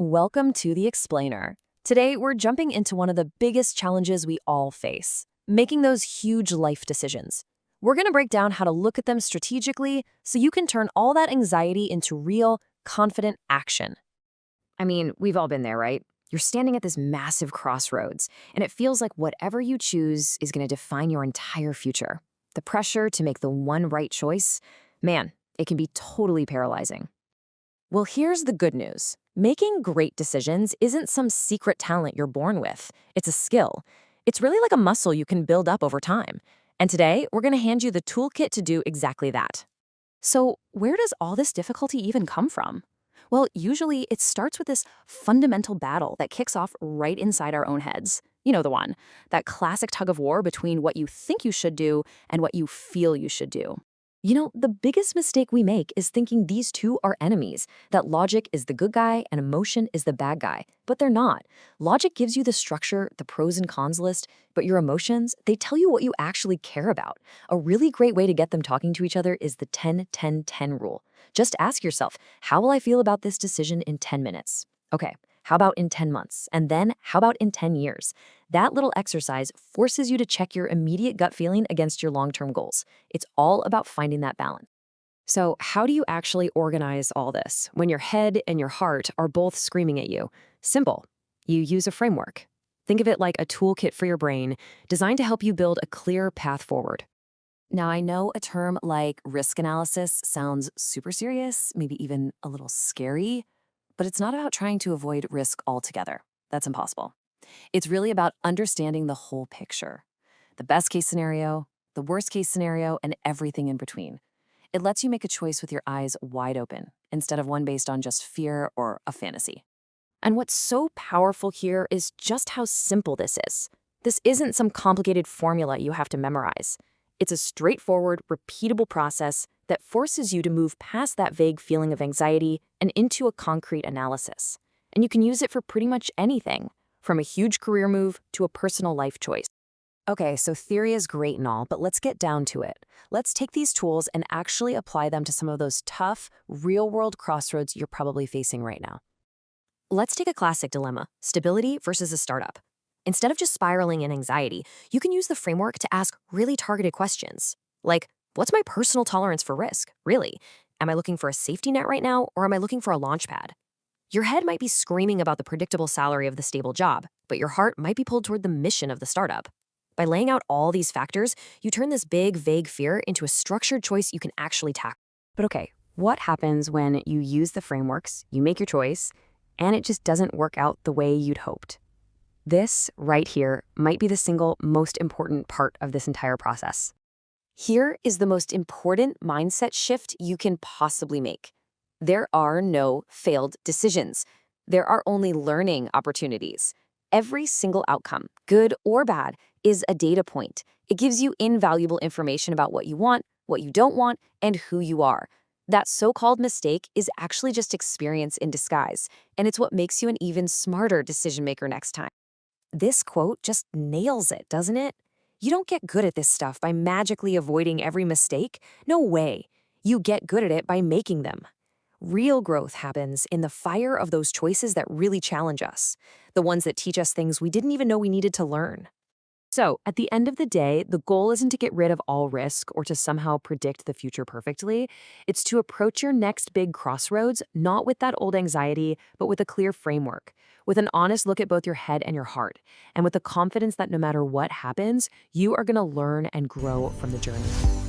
welcome to The Explainer. Today, we're jumping into one of the biggest challenges we all face, making those huge life decisions. We're going to break down how to look at them strategically so you can turn all that anxiety into real, confident action. I mean, we've all been there, right? You're standing at this massive crossroads, and it feels like whatever you choose is going to define your entire future. The pressure to make the one right choice, man, it can be totally paralyzing. Well, here's the good news. Making great decisions isn't some secret talent you're born with. It's a skill. It's really like a muscle you can build up over time. And today, we're going to hand you the toolkit to do exactly that. So, where does all this difficulty even come from? Well, usually it starts with this fundamental battle that kicks off right inside our own heads. You know the one, that classic tug of war between what you think you should do and what you feel you should do. The biggest mistake we make is thinking these two are enemies, that logic is the good guy and emotion is the bad guy. But they're not. Logic gives you the structure, the pros and cons list, but your emotions, they tell you what you actually care about. A really great way to get them talking to each other is the 10-10-10 rule. Just ask yourself, how will I feel about this decision in 10 minutes? Okay, how about in 10 months? And then how about in 10 years? That little exercise forces you to check your immediate gut feeling against your long-term goals. It's all about finding that balance. So, how do you actually organize all this when your head and your heart are both screaming at you? Simple. You use a framework. Think of it like a toolkit for your brain, designed to help you build a clear path forward. Now, I know a term like risk analysis sounds super serious, maybe even a little scary, but it's not about trying to avoid risk altogether. That's impossible. It's really about understanding the whole picture, the best case scenario, the worst case scenario, and everything in between. It lets you make a choice with your eyes wide open instead of one based on just fear or a fantasy. And what's so powerful here is just how simple this is. This isn't some complicated formula you have to memorize. It's a straightforward, repeatable process that forces you to move past that vague feeling of anxiety and into a concrete analysis. And you can use it for pretty much anything, from a huge career move to a personal life choice. Okay, so theory is great and all, but let's get down to it. Let's take these tools and actually apply them to some of those tough, real-world crossroads you're probably facing right now. Let's take a classic dilemma, stability versus a startup. Instead of just spiraling in anxiety, you can use the framework to ask really targeted questions. Like, what's my personal tolerance for risk, really? Am I looking for a safety net right now, or am I looking for a launch pad? Your head might be screaming about the predictable salary of the stable job, but your heart might be pulled toward the mission of the startup. By laying out all these factors, you turn this big, vague fear into a structured choice you can actually tackle. But okay, what happens when you use the frameworks, you make your choice, and it just doesn't work out the way you'd hoped? This, right here, might be the single most important part of this entire process. Here is the most important mindset shift you can possibly make. There are no failed decisions. There are only learning opportunities. Every single outcome, good or bad, is a data point. It gives you invaluable information about what you want, what you don't want, and who you are. That so-called mistake is actually just experience in disguise, and it's what makes you an even smarter decision maker next time. This quote just nails it, doesn't it? You don't get good at this stuff by magically avoiding every mistake. No way. You get good at it by making them. Real growth happens in the fire of those choices that really challenge us, the ones that teach us things we didn't even know we needed to learn. So, at the end of the day, the goal isn't to get rid of all risk or to somehow predict the future perfectly. It's to approach your next big crossroads, not with that old anxiety, but with a clear framework, with an honest look at both your head and your heart, and with the confidence that no matter what happens, you are going to learn and grow from the journey.